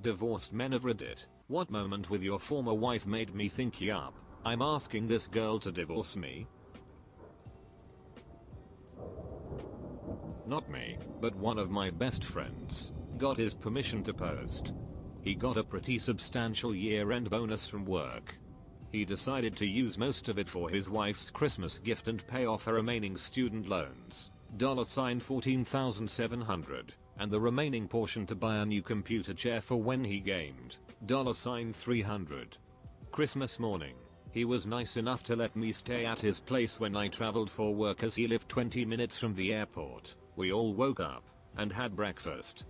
Divorced men of Reddit, what moment with your former wife made me think yup, I'm asking this girl to divorce me? Not me, but one of my best friends got his permission to post. He got a pretty substantial year-end bonus from work. He decided to use most of it for his wife's Christmas gift and pay off her remaining student loans, $14,700, and the remaining portion to buy a new computer chair for when he gamed, $300. Christmas morning, he was nice enough to let me stay at his place when I traveled for work as he lived 20 minutes from the airport. We all woke up and had breakfast.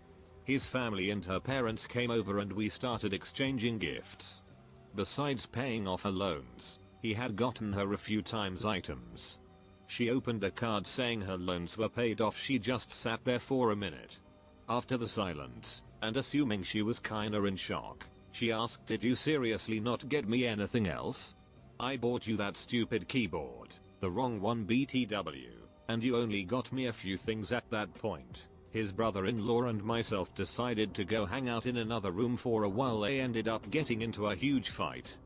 His family and her parents came over and we started exchanging gifts. Besides paying off her loans, he had gotten her a few times items. She opened a card saying her loans were paid off. She just sat there for a minute. After the silence, and assuming she was kinda in shock, she asked, "Did you seriously not get me anything else? I bought you that stupid keyboard, the wrong one BTW, and you only got me a few things." At that point, his brother-in-law and myself decided to go hang out in another room for a while. They ended up getting into a huge fight.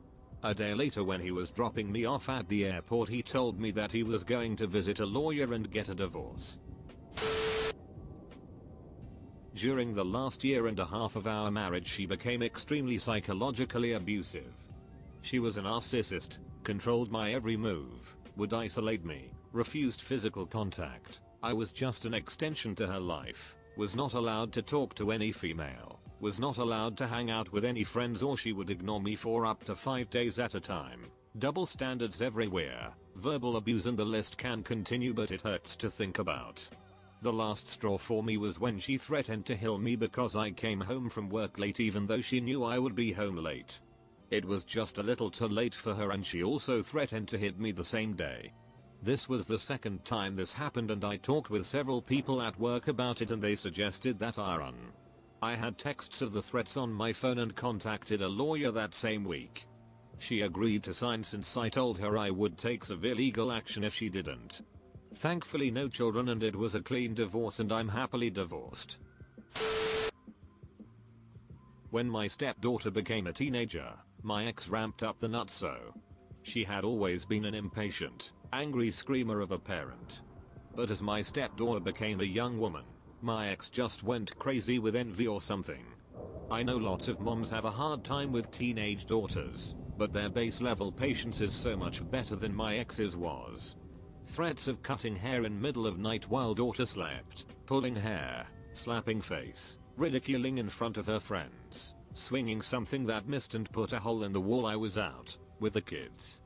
A day later, when he was dropping me off at the airport, he told me that he was going to visit a lawyer and get a divorce. During the last year and a half of our marriage, she became extremely psychologically abusive. She was a narcissist, controlled my every move, would isolate me, refused physical contact. I was just an extension to her life, was not allowed to talk to any female, was not allowed to hang out with any friends, or she would ignore me for up to 5 days at a time. Double standards everywhere, verbal abuse, and the list can continue, but it hurts to think about. The last straw for me was when she threatened to kill me because I came home from work late even though she knew I would be home late. It was just a little too late for her, and she also threatened to hit me the same day. This was the second time this happened, and I talked with several people at work about it and they suggested that I run. I had texts of the threats on my phone and contacted a lawyer that same week. She agreed to sign since I told her I would take severe legal action if she didn't. Thankfully no children, and it was a clean divorce, and I'm happily divorced. When my stepdaughter became a teenager, my ex ramped up the nutso. She had always been an impatient, angry screamer of a parent. But as my stepdaughter became a young woman, my ex just went crazy with envy or something. I know lots of moms have a hard time with teenage daughters, but their base level patience is so much better than my ex's was. Threats of cutting hair in middle of night while daughter slept, pulling hair, slapping face, ridiculing in front of her friends, swinging something that missed and put a hole in the wall. I was out with the kids.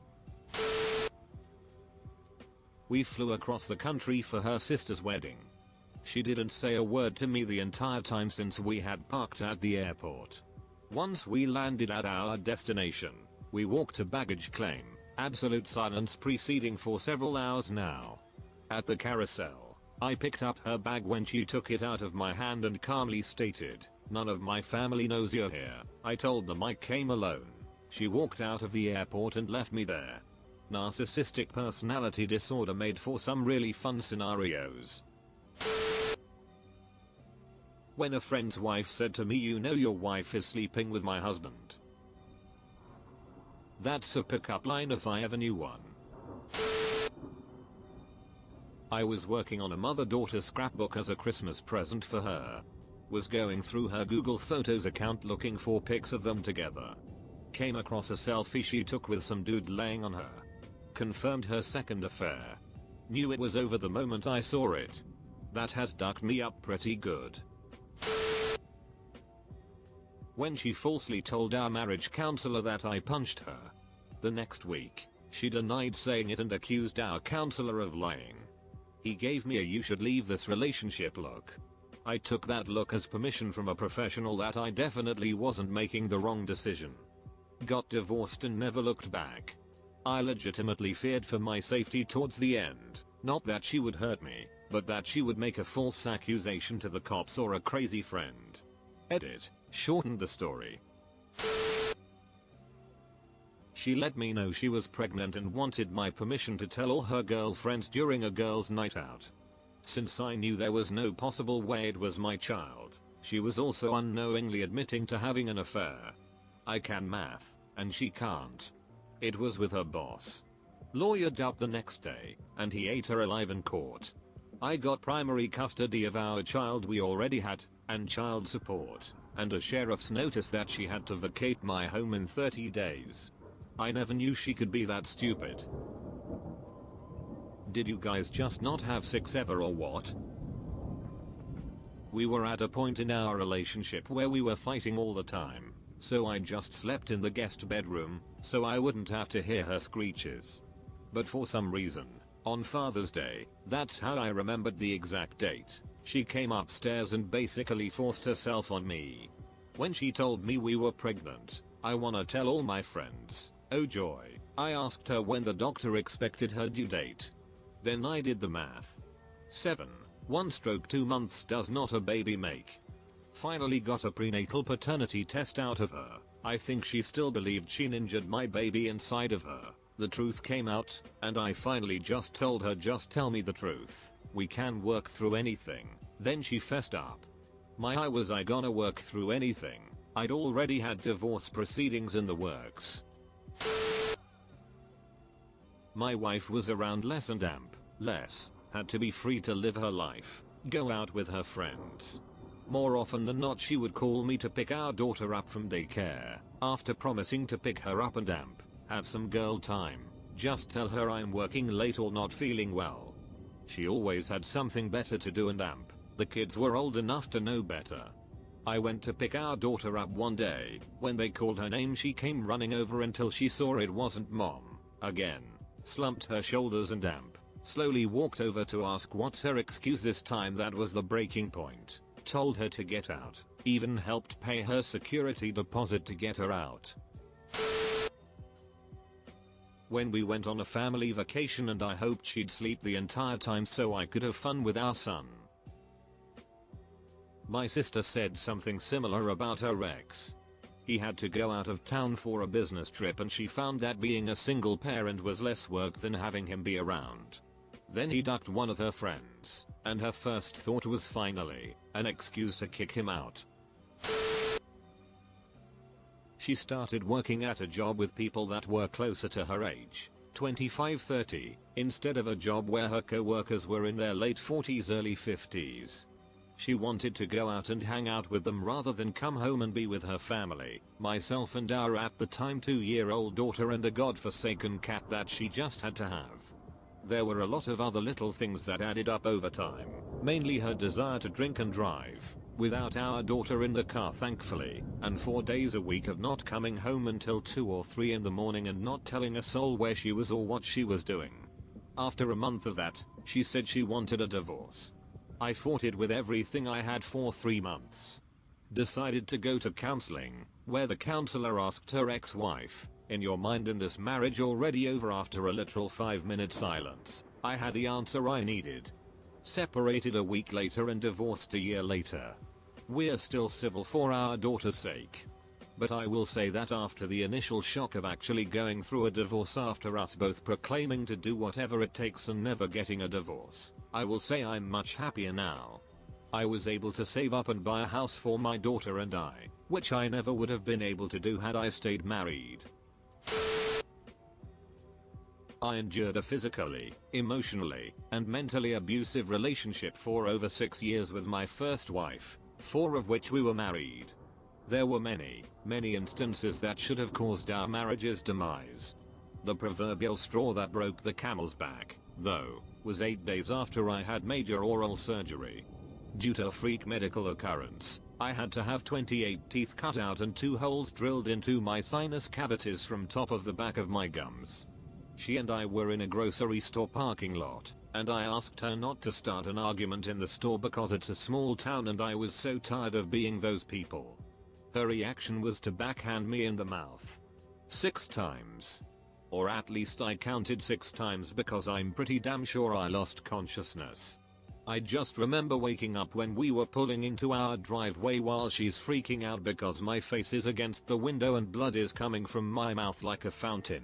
We flew across the country for her sister's wedding. She didn't say a word to me the entire time since we had parked at the airport. Once we landed at our destination, we walked to baggage claim, absolute silence preceding for several hours now. At the carousel, I picked up her bag when she took it out of my hand and calmly stated, "None of my family knows you're here." I told them I came alone. She walked out of the airport and left me there. Narcissistic personality disorder made for some really fun scenarios. When a friend's wife said to me, "You know your wife is sleeping with my husband." That's a pickup line if I ever knew one. I was working on a mother-daughter scrapbook as a Christmas present for her. Was going through her Google Photos account looking for pics of them together. Came across a selfie she took with some dude laying on her. Confirmed her second affair. Knew it was over the moment I saw it. That has ducked me up pretty good. When she falsely told our marriage counselor that I punched her. The next week, she denied saying it and accused our counselor of lying. He gave me a "you should leave this relationship" look. I took that look as permission from a professional that I definitely wasn't making the wrong decision. Got divorced and never looked back. I legitimately feared for my safety towards the end, not that she would hurt me, but that she would make a false accusation to the cops or a crazy friend. Edit, shortened the story. She let me know she was pregnant and wanted my permission to tell all her girlfriends during a girls' night out. Since I knew there was no possible way it was my child, She was also unknowingly admitting to having an affair. I can math, and she can't. It was with her boss. Lawyered up the next day, and he ate her alive in court. I got primary custody of our child we already had, and child support, and a sheriff's notice that she had to vacate my home in 30 days. I never knew she could be that stupid. Did you guys just not have sex ever or what? We were at a point in our relationship where we were fighting all the time, so I just slept in the guest bedroom, so I wouldn't have to hear her screeches. But for some reason, on Father's Day, that's how I remembered the exact date, she came upstairs and basically forced herself on me. When she told me we were pregnant, I wanna tell all my friends, oh joy, I asked her when the doctor expected her due date. Then I did the math. 7. 1/2 months does not a baby make. Finally got a prenatal paternity test out of her. I think she still believed she ninja'd my baby inside of her. The truth came out, and I finally just told her just tell me the truth. We can work through anything. Then she fessed up. Was I gonna work through anything? I'd already had divorce proceedings in the works. My wife was around less and had to be free to live her life, go out with her friends. More often than not she would call me to pick our daughter up from daycare. After promising to pick her up and have some girl time, just tell her I'm working late or not feeling well. She always had something better to do and the kids were old enough to know better. I went to pick our daughter up one day. When they called her name she came running over until she saw it wasn't mom. Again, slumped her shoulders and slowly walked over to ask what's her excuse this time. That was the breaking point. Told her to get out, even helped pay her security deposit to get her out. When we went on a family vacation and I hoped she'd sleep the entire time so I could have fun with our son. My sister said something similar about her ex. He had to go out of town for a business trip and she found that being a single parent was less work than having him be around. Then he ducked one of her friends, and her first thought was finally an excuse to kick him out. She started working at a job with people that were closer to her age, 25-30, instead of a job where her co-workers were in their late 40s early 50s. She wanted to go out and hang out with them rather than come home and be with her family, myself and our at the time 2-year-old daughter and a godforsaken cat that she just had to have. There were a lot of other little things that added up over time, mainly her desire to drink and drive, without our daughter in the car thankfully, and 4 days a week of not coming home until 2 or 3 in the morning and not telling a soul where she was or what she was doing. After a month of that, she said she wanted a divorce. I fought it with everything I had for 3 months. Decided to go to counseling, where the counselor asked her ex-wife, "In your mind is this marriage already over?" After a literal 5-minute silence, I had the answer I needed. Separated a week later and divorced a year later. We're still civil for our daughter's sake. But I will say that after the initial shock of actually going through a divorce after us both proclaiming to do whatever it takes and never getting a divorce, I will say I'm much happier now. I was able to save up and buy a house for my daughter and I, which I never would have been able to do had I stayed married. I endured a physically, emotionally, and mentally abusive relationship for over 6 years with my first wife, 4 of which we were married. There were many instances that should have caused our marriage's demise. The proverbial straw that broke the camel's back, though, was 8 days after I had major oral surgery. Due to a freak medical occurrence, I had to have 28 teeth cut out and 2 holes drilled into my sinus cavities from top of the back of my gums. She and I were in a grocery store parking lot, and I asked her not to start an argument in the store because it's a small town and I was so tired of being those people. Her reaction was to backhand me in the mouth. 6 times. Or at least I counted 6 times because I'm pretty damn sure I lost consciousness. I just remember waking up when we were pulling into our driveway while she's freaking out because my face is against the window and blood is coming from my mouth like a fountain.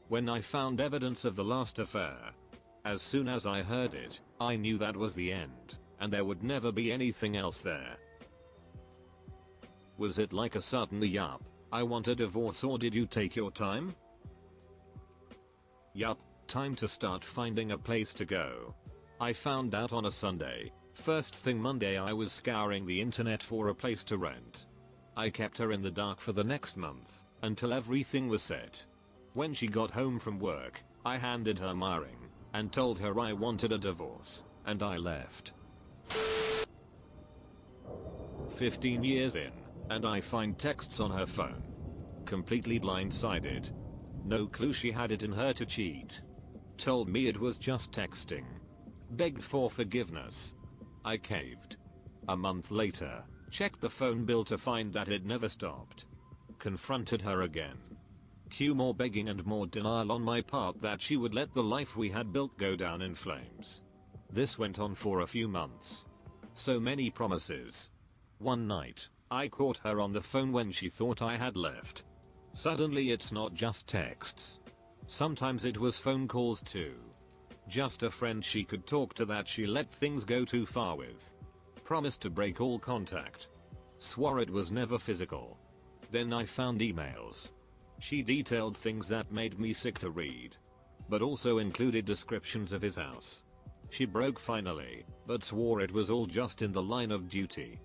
When I found evidence of the last affair, as soon as I heard it, I knew that was the end. and there would never be anything else there. Was it like a sudden yup, I want a divorce, or did you take your time? Yup, time to start finding a place to go. I found out on a Sunday. First thing Monday I was scouring the internet for a place to rent. I kept her in the dark for the next month, until everything was set. When she got home from work, I handed her my ring, and told her I wanted a divorce, and I left. 15 years in, and I find texts on her phone. Completely blindsided. No clue she had it in her to cheat. Told me it was just texting. Begged for forgiveness. I caved. A month later, checked the phone bill to find that it never stopped. Confronted her again. Cue more begging and more denial on my part that she would let the life we had built go down in flames. This went on for a few months. So many promises. One night, I caught her on the phone when she thought I had left. Suddenly it's not just texts. Sometimes it was phone calls too. Just a friend she could talk to that she let things go too far with. Promised to break all contact. Swore it was never physical. Then I found emails. She detailed things that made me sick to read. But also included descriptions of his house. She broke finally, but swore it was all just in the line of duty.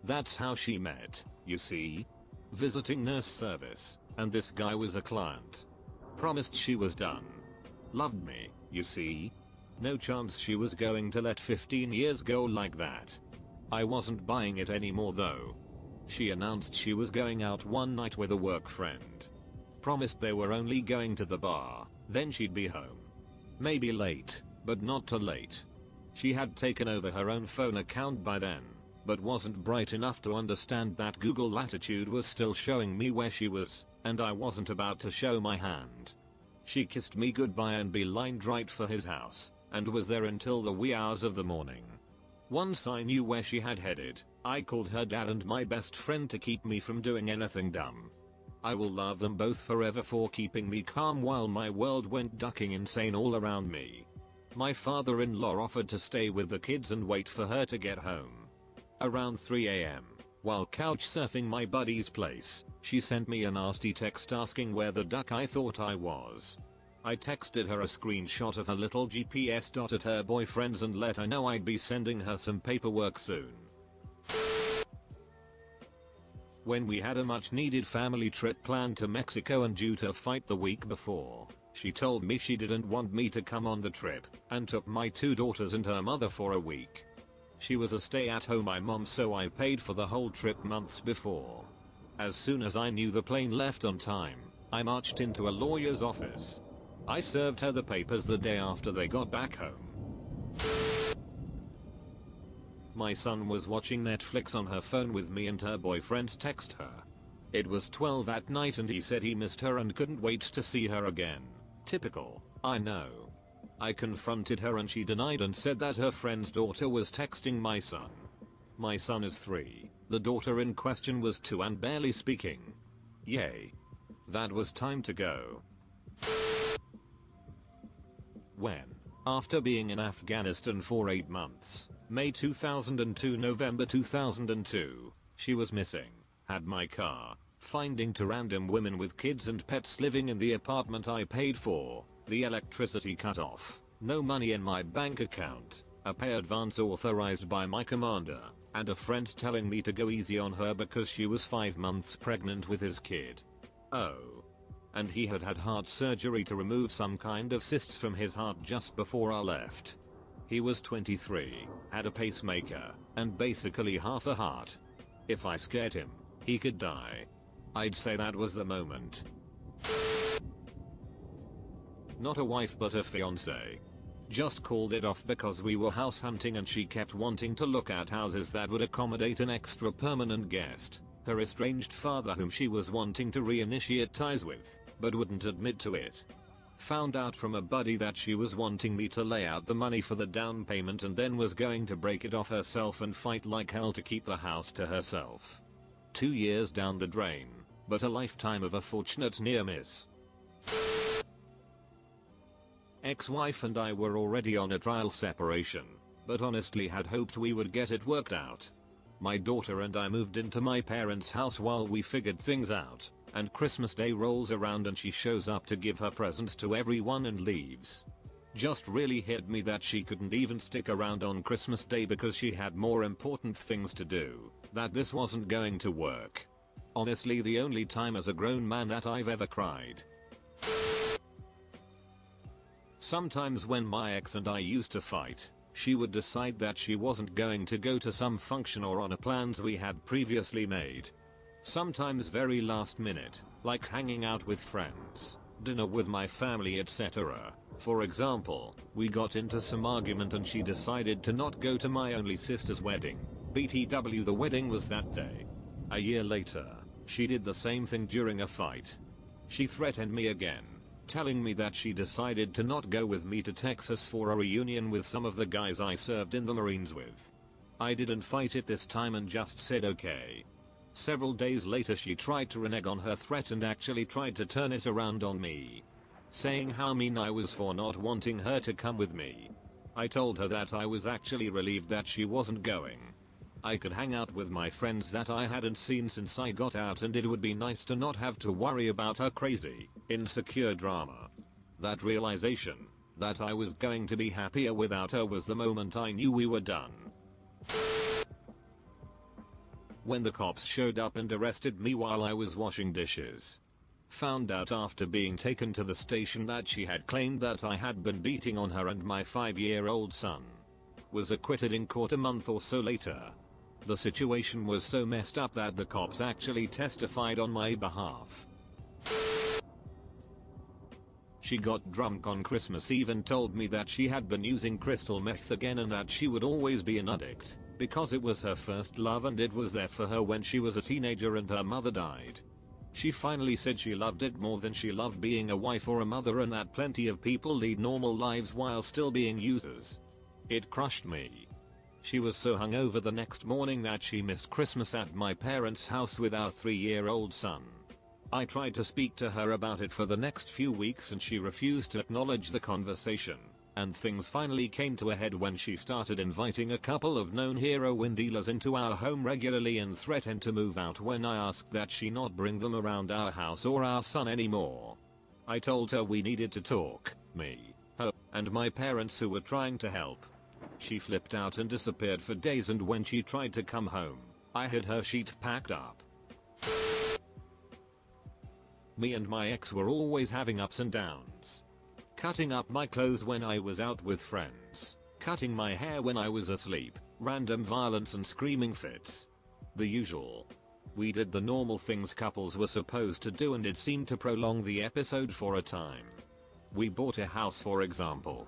That's how she met, you see. Visiting nurse service, and this guy was a client. Promised she was done. Loved me, you see. No chance she was going to let 15 years go like that. I wasn't buying it anymore though. She announced she was going out one night with a work friend. Promised they were only going to the bar, then she'd be home. Maybe late, but not too late. She had taken over her own phone account by then, but wasn't bright enough to understand that Google Latitude was still showing me where she was, and I wasn't about to show my hand. She kissed me goodbye and beelined right for his house, and was there until the wee hours of the morning. Once I knew where she had headed, I called her dad and my best friend to keep me from doing anything dumb. I will love them both forever for keeping me calm while my world went ducking insane all around me. My father-in-law offered to stay with the kids and wait for her to get home. Around 3 AM, while couch surfing my buddy's place, she sent me a nasty text asking where the duck I thought I was. I texted her a screenshot of her little GPS dot at her boyfriend's and let her know I'd be sending her some paperwork soon. When we had a much needed family trip planned to Mexico and due to a fight the week before, she told me she didn't want me to come on the trip and took my 2 daughters and her mother for a week. She was a stay-at-home mom, so I paid for the whole trip months before. As soon as I knew the plane left on time, I marched into a lawyer's office. I served her the papers the day after they got back home. My son was watching Netflix on her phone with me and her boyfriend text her. It was 12 at night and he said he missed her and couldn't wait to see her again. Typical, I know. I confronted her and she denied and said that her friend's daughter was texting my son. My son is 3, the daughter in question was 2 and barely speaking. Yay. That was time to go. When, after being in Afghanistan for 8 months, May 2002 November 2002, she was missing, had my car, finding 2 random women with kids and pets living in the apartment I paid for, the electricity cut off, no money in my bank account, a pay advance authorized by my commander, and a friend telling me to go easy on her because she was 5 months pregnant with his kid. Oh. And he had had heart surgery to remove some kind of cysts from his heart just before I left. He was 23, had a pacemaker, and basically half a heart. If I scared him, he could die. I'd say that was the moment. Not a wife but a fiance. Just called it off because we were house hunting and she kept wanting to look at houses that would accommodate an extra permanent guest, her estranged father whom she was wanting to reinitiate ties with, but wouldn't admit to it. Found out from a buddy that she was wanting me to lay out the money for the down payment and then was going to break it off herself and fight like hell to keep the house to herself. 2 years down the drain, but a lifetime of a fortunate near miss. Ex-wife and I were already on a trial separation. but honestly had hoped we would get it worked out. My daughter and I moved into my parents' house while we figured things out, and Christmas Day rolls around and she shows up to give her presents to everyone and leaves. Just really hit me that she couldn't even stick around on Christmas Day because she had more important things to do, that this wasn't going to work. Honestly, the only time as a grown man that I've ever cried. Sometimes when my ex and I used to fight, she would decide that she wasn't going to go to some function or on a plans we had previously made. Sometimes very last minute, like hanging out with friends, dinner with my family, etc. For example, we got into some argument and she decided to not go to my only sister's wedding. BTW, the wedding was that day. A year later, she did the same thing during a fight. She threatened me again, telling me that she decided to not go with me to Texas for a reunion with some of the guys I served in the Marines with. I didn't fight it this time and just said okay. Several days later she tried to renege on her threat and actually tried to turn it around on me, saying how mean I was for not wanting her to come with me. I told her that I was actually relieved that she wasn't going. I could hang out with my friends that I hadn't seen since I got out, and it would be nice to not have to worry about her crazy, insecure drama. That realization that I was going to be happier without her was the moment I knew we were done. When the cops showed up and arrested me while I was washing dishes. Found out after being taken to the station that she had claimed that I had been beating on her and my 5-year-old son. Was acquitted in court a month or so later. The situation was so messed up that the cops actually testified on my behalf. She got drunk on Christmas Eve and told me that she had been using crystal meth again and that she would always be an addict, because it was her first love and it was there for her when she was a teenager and her mother died. She finally said she loved it more than she loved being a wife or a mother, and that plenty of people lead normal lives while still being users. It crushed me. She was so hungover the next morning that she missed Christmas at my parents' house with our 3-year-old son. I tried to speak to her about it for the next few weeks and she refused to acknowledge the conversation, and things finally came to a head when she started inviting a couple of known heroin dealers into our home regularly and threatened to move out when I asked that she not bring them around our house or our son anymore. I told her we needed to talk, me, her, and my parents who were trying to help. She flipped out and disappeared for days, and when she tried to come home, I had her sheet packed up. Me and my ex were always having ups and downs. Cutting up my clothes when I was out with friends, cutting my hair when I was asleep, random violence and screaming fits. The usual. We did the normal things couples were supposed to do, and it seemed to prolong the episode for a time. We bought a house, for example.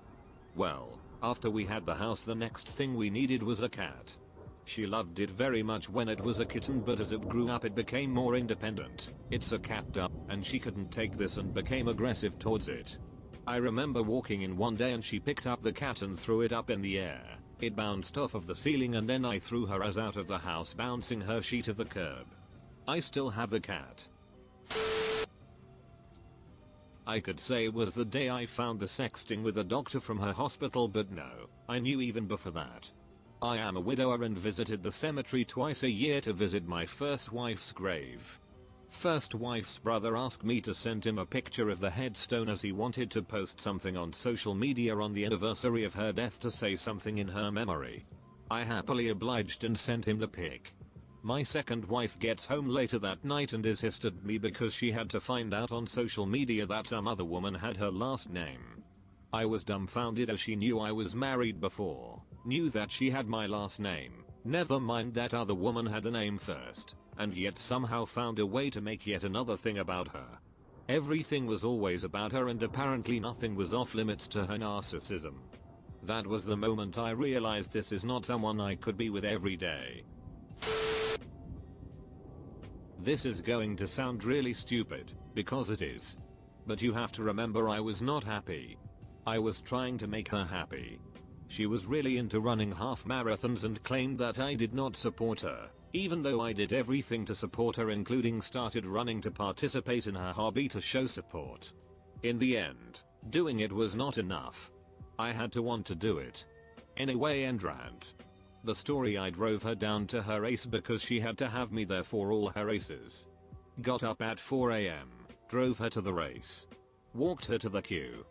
Well, after we had the house, the next thing we needed was a cat. She loved it very much when it was a kitten, but as it grew up it became more independent. It's a cat dog, and she couldn't take this and became aggressive towards it. I remember walking in one day and she picked up the cat and threw it up in the air. It bounced off of the ceiling and then I threw her ass out of the house, bouncing her sheet of the curb. I still have the cat. I could say it was the day I found the sexting with a doctor from her hospital, but no, I knew even before that. I am a widower and visited the cemetery twice a year to visit my first wife's grave. First wife's brother asked me to send him a picture of the headstone as he wanted to post something on social media on the anniversary of her death to say something in her memory. I happily obliged and sent him the pic. My second wife gets home later that night and is pissed at me because she had to find out on social media that some other woman had her last name. I was dumbfounded as she knew I was married before, knew that she had my last name, never mind that other woman had a name first, and yet somehow found a way to make yet another thing about her. Everything was always about her and apparently nothing was off limits to her narcissism. That was the moment I realized this is not someone I could be with every day. This is going to sound really stupid, because it is. But you have to remember I was not happy. I was trying to make her happy. She was really into running half marathons and claimed that I did not support her, even though I did everything to support her, including started running to participate in her hobby to show support. In the end, doing it was not enough. I had to want to do it. Anyway, end rant. The story: I drove her down to her race because she had to have me there for all her races. Got up at 4 AM, drove her to the race, walked her to the queue.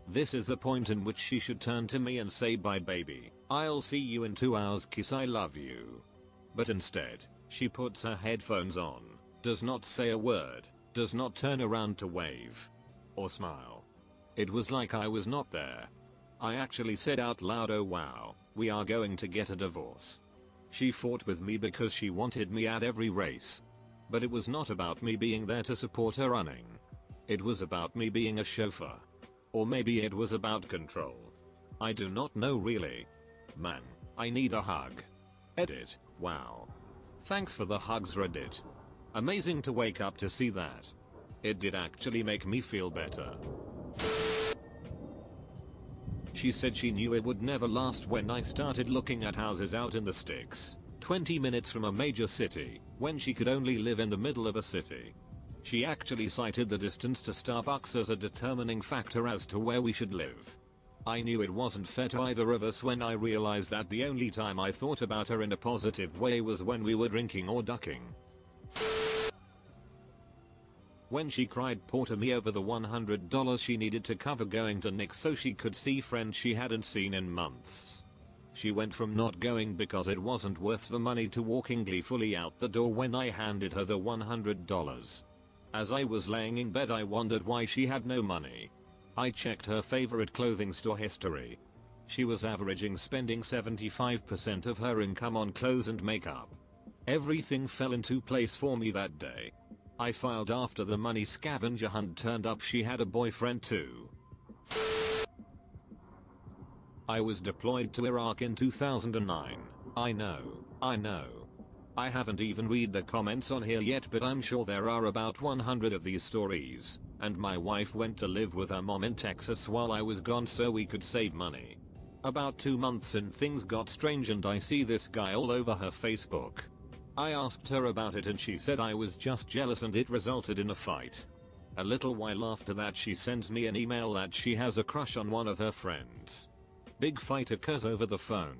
This is the point in which she should turn to me and say, "Bye baby, I'll see you in 2 hours, kiss, I love you." But instead, she puts her headphones on, does not say a word, does not turn around to wave or smile. It was like I was not there. I actually said out loud, "Oh wow, we are going to get a divorce." She fought with me because she wanted me at every race. But it was not about me being there to support her running. It was about me being a chauffeur. Or maybe it was about control. I do not know really. Man, I need a hug. Edit. Wow. Thanks for the hugs, Reddit. Amazing to wake up to see that. It did actually make me feel better. She said she knew it would never last when I started looking at houses out in the sticks, 20 minutes from a major city, when she could only live in the middle of a city. She actually cited the distance to Starbucks as a determining factor as to where we should live. I knew it wasn't fair to either of us when I realized that the only time I thought about her in a positive way was when we were drinking or ducking. When she cried poor to me over the $100 she needed to cover going to Nick's so she could see friends she hadn't seen in months. She went from not going because it wasn't worth the money to walking gleefully out the door when I handed her the $100. As I was laying in bed, I wondered why she had no money. I checked her favorite clothing store history. She was averaging spending 75% of her income on clothes and makeup. Everything fell into place for me that day. I filed after the money scavenger hunt turned up. She had a boyfriend too. I was deployed to Iraq in 2009. I know. I haven't even read the comments on here yet, but I'm sure there are about 100 of these stories. And my wife went to live with her mom in Texas while I was gone so we could save money. About 2 months in, things got strange and I see this guy all over her Facebook. I asked her about it and she said I was just jealous and it resulted in a fight. A little while after that she sends me an email that she has a crush on one of her friends. Big fight occurs over the phone.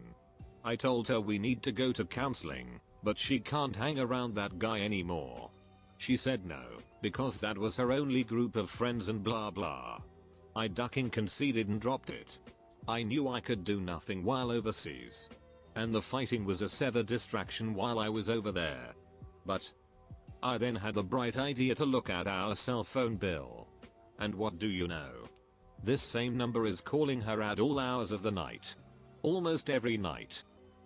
I told her we need to go to counseling, but she can't hang around that guy anymore. She said no, because that was her only group of friends and blah blah. I ducking conceded and dropped it. I knew I could do nothing while overseas. And the fighting was a severe distraction while I was over there. But I then had the bright idea to look at our cell phone bill. And what do you know? This same number is calling her at all hours of the night. Almost every night.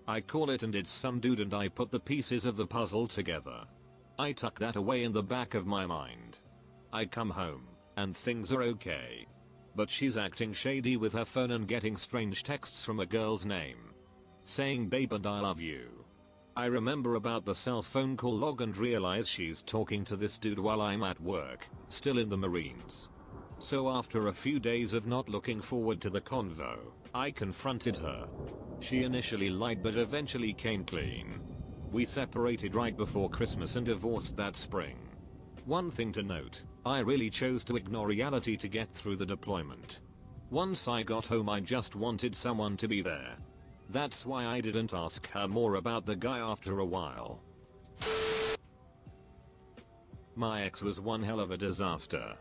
I call it and it's some dude and I put the pieces of the puzzle together. I tuck that away in the back of my mind. I come home, and things are okay. But she's acting shady with her phone and getting strange texts from a girl's name. Saying babe and I love you. I remember about the cell phone call log and realize she's talking to this dude while I'm at work, still in the Marines. So after a few days of not looking forward to the convo, I confronted her. She initially lied but eventually came clean. We separated right before Christmas and divorced that spring. One thing to note, I really chose to ignore reality to get through the deployment. Once I got home I just wanted someone to be there. That's why I didn't ask her more about the guy after a while. My ex was one hell of a disaster.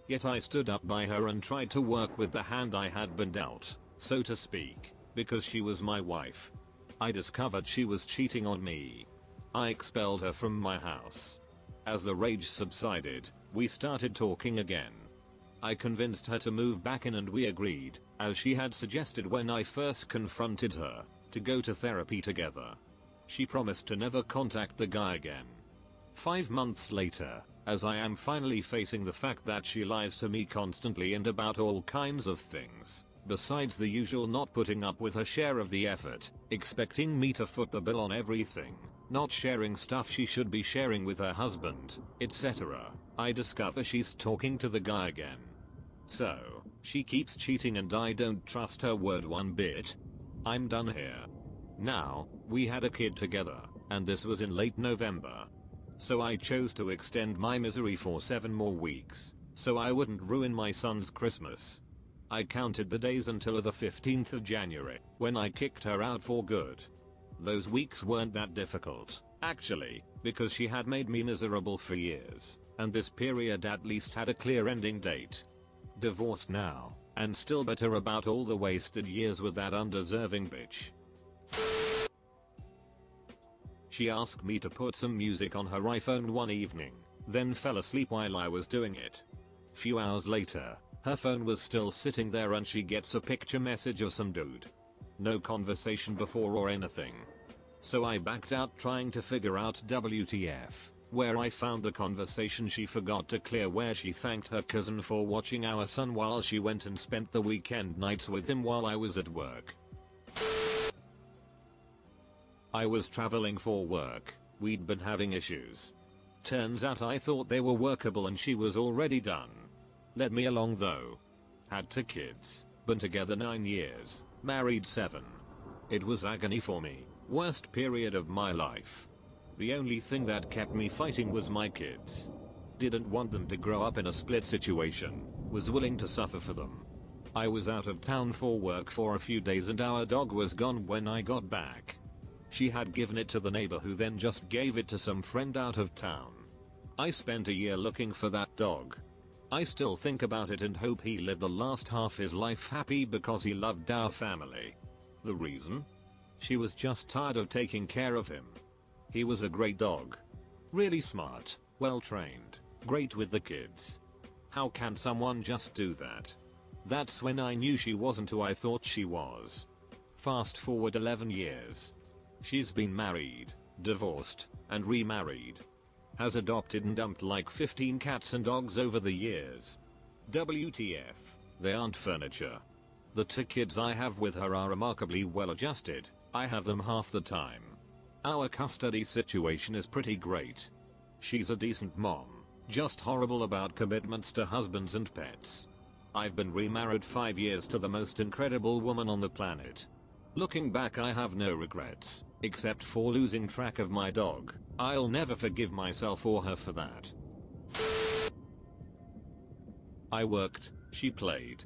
Yet I stood up by her and tried to work with the hand I had been dealt, so to speak, because she was my wife. I discovered she was cheating on me. I expelled her from my house. As the rage subsided, we started talking again. I convinced her to move back in and we agreed, as she had suggested when I first confronted her, to go to therapy together. She promised to never contact the guy again. 5 months later, as I am finally facing the fact that she lies to me constantly and about all kinds of things, besides the usual not putting up with her share of the effort, expecting me to foot the bill on everything, not sharing stuff she should be sharing with her husband, etc., I discover she's talking to the guy again. So, she keeps cheating and I don't trust her word one bit. I'm done here. Now, we had a kid together, and this was in late November. So I chose to extend my misery for 7 more weeks, so I wouldn't ruin my son's Christmas. I counted the days until the 15th of January, when I kicked her out for good. Those weeks weren't that difficult, actually, because she had made me miserable for years, and this period at least had a clear ending date. Divorced now, and still bitter about all the wasted years with that undeserving bitch. She asked me to put some music on her iPhone one evening, then fell asleep while I was doing it. Few hours later, her phone was still sitting there and she gets a picture message of some dude. No conversation before or anything. So I backed out trying to figure out WTF, where I found the conversation she forgot to clear where she thanked her cousin for watching our son while she went and spent the weekend nights with him while I was at work. I was traveling for work, we'd been having issues. Turns out I thought they were workable and she was already done. Led me along though. Had 2 kids, been together 9 years, married 7. It was agony for me, worst period of my life. The only thing that kept me fighting was my kids. Didn't want them to grow up in a split situation, was willing to suffer for them. I was out of town for work for a few days and our dog was gone when I got back. She had given it to the neighbor who then just gave it to some friend out of town. I spent a year looking for that dog. I still think about it and hope he lived the last half his life happy because he loved our family. The reason? She was just tired of taking care of him. He was a great dog. Really smart, well trained, great with the kids. How can someone just do that? That's when I knew she wasn't who I thought she was. Fast forward 11 years. She's been married, divorced, and remarried. Has adopted and dumped like 15 cats and dogs over the years. WTF, they aren't furniture. The 2 kids I have with her are remarkably well adjusted, I have them half the time. Our custody situation is pretty great. She's a decent mom, just horrible about commitments to husbands and pets. I've been remarried 5 years to the most incredible woman on the planet. Looking back I have no regrets, except for losing track of my dog. I'll never forgive myself or her for that. I worked, she played.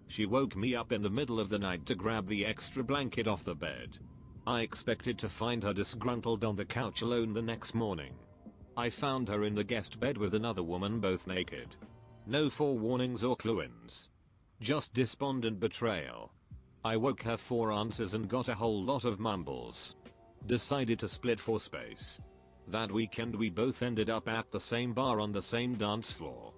She woke me up in the middle of the night to grab the extra blanket off the bed. I expected to find her disgruntled on the couch alone the next morning. I found her in the guest bed with another woman, both naked. No forewarnings or clue-ins. Just despondent betrayal. I woke her for answers and got a whole lot of mumbles. Decided to split for space. That weekend we both ended up at the same bar on the same dance floor.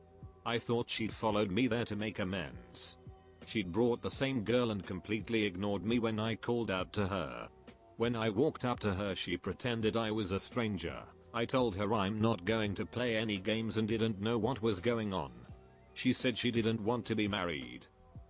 I thought she'd followed me there to make amends. She'd brought the same girl and completely ignored me when I called out to her. When I walked up to her she pretended I was a stranger. I told her I'm not going to play any games and didn't know what was going on. She said she didn't want to be married.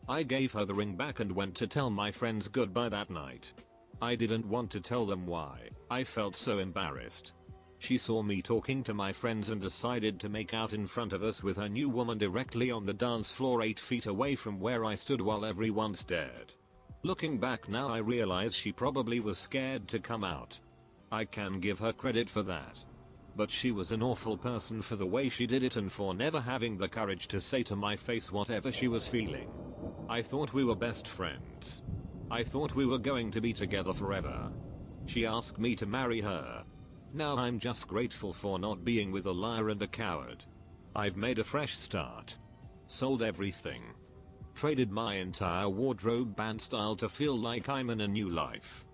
I gave her the ring back and went to tell my friends goodbye that night. I didn't want to tell them why, I felt so embarrassed. She saw me talking to my friends and decided to make out in front of us with her new woman directly on the dance floor 8 feet away from where I stood while everyone stared. Looking back now I realize she probably was scared to come out. I can give her credit for that. But she was an awful person for the way she did it and for never having the courage to say to my face whatever she was feeling. I thought we were best friends. I thought we were going to be together forever. She asked me to marry her. Now I'm just grateful for not being with a liar and a coward. I've made a fresh start. Sold everything. Traded my entire wardrobe band style to feel like I'm in a new life.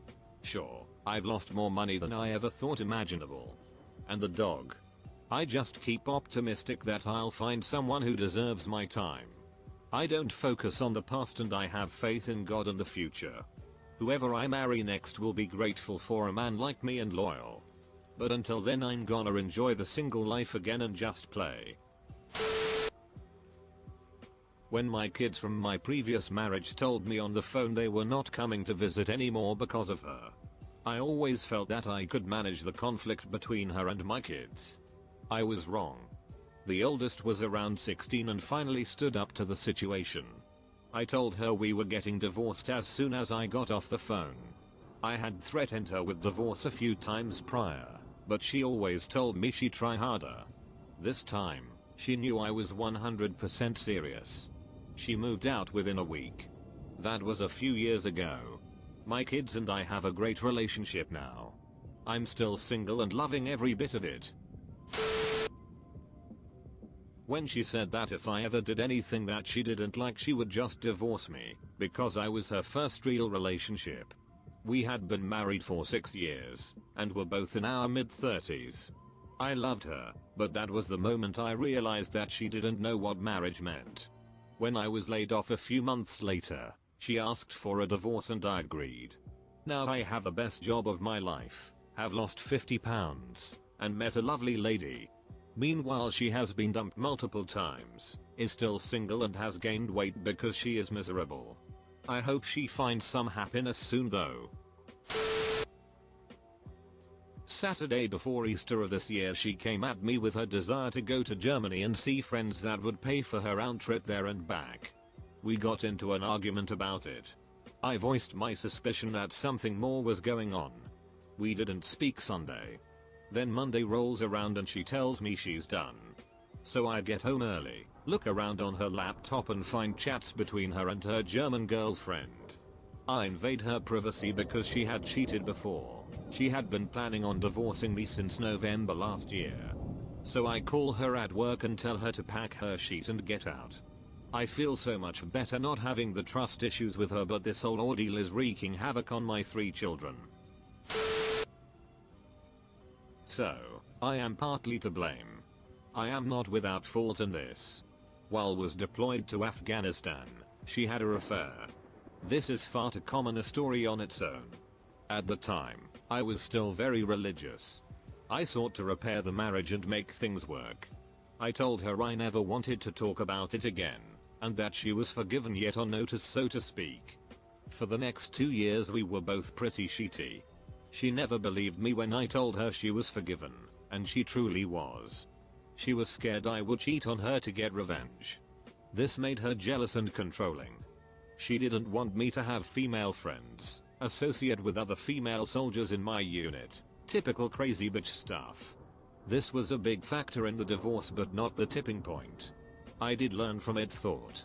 Sure, I've lost more money than I ever thought imaginable. And the dog. I just keep optimistic that I'll find someone who deserves my time. I don't focus on the past and I have faith in God and the future. Whoever I marry next will be grateful for a man like me and loyal. But until then I'm gonna enjoy the single life again and just play. When my kids from my previous marriage told me on the phone they were not coming to visit anymore because of her, I always felt that I could manage the conflict between her and my kids. I was wrong. The oldest was around 16 and finally stood up to the situation. I told her we were getting divorced as soon as I got off the phone. I had threatened her with divorce a few times prior, but she always told me she'd try harder. This time, she knew I was 100% serious. She moved out within a week. That was a few years ago. My kids and I have a great relationship now. I'm still single and loving every bit of it. When she said that if I ever did anything that she didn't like, she would just divorce me, because I was her first real relationship. We had been married for 6 years, and were both in our mid-30s. I loved her, but that was the moment I realized that she didn't know what marriage meant. When I was laid off a few months later, she asked for a divorce and I agreed. Now I have the best job of my life, have lost 50 pounds, and met a lovely lady. Meanwhile, she has been dumped multiple times, is still single and has gained weight because she is miserable. I hope she finds some happiness soon though. Saturday before Easter of this year, she came at me with her desire to go to Germany and see friends that would pay for her round trip there and back. We got into an argument about it. I voiced my suspicion that something more was going on. We didn't speak Sunday. Then Monday rolls around and she tells me she's done. So I get home early, look around on her laptop and find chats between her and her German girlfriend. I invade her privacy because she had cheated before. She had been planning on divorcing me since November last year. So I call her at work and tell her to pack her shit and get out. I feel so much better not having the trust issues with her, but this whole ordeal is wreaking havoc on my 3 children. So, I am partly to blame. I am not without fault in this. While was deployed to Afghanistan, she had an affair. This is far too common a story on its own. At the time, I was still very religious. I sought to repair the marriage and make things work. I told her I never wanted to talk about it again, and that she was forgiven yet on notice, so to speak. For the next 2 years we were both pretty shitty. She never believed me when I told her she was forgiven, and she truly was. She was scared I would cheat on her to get revenge. This made her jealous and controlling. She didn't want me to have female friends, associate with other female soldiers in my unit. Typical crazy bitch stuff. This was a big factor in the divorce, but not the tipping point. I did learn from it. Thought,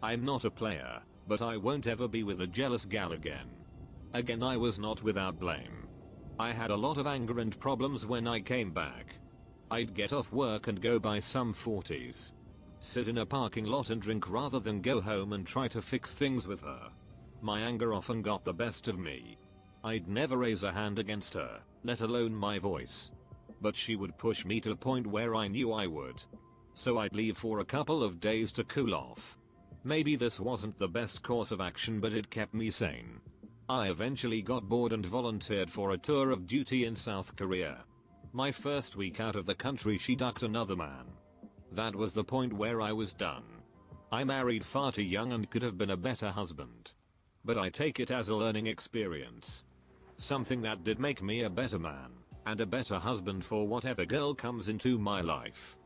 I'm not a player, but I won't ever be with a jealous gal again. Again, I was not without blame. I had a lot of anger and problems when I came back. I'd get off work and go buy some 40s. Sit in a parking lot and drink rather than go home and try to fix things with her. My anger often got the best of me. I'd never raise a hand against her, let alone my voice. But she would push me to a point where I knew I would. So I'd leave for a couple of days to cool off. Maybe this wasn't the best course of action, but it kept me sane. I eventually got bored and volunteered for a tour of duty in South Korea. My first week out of the country, she ducked another man. That was the point where I was done. I married far too young and could have been a better husband. But I take it as a learning experience. Something that did make me a better man, and a better husband for whatever girl comes into my life.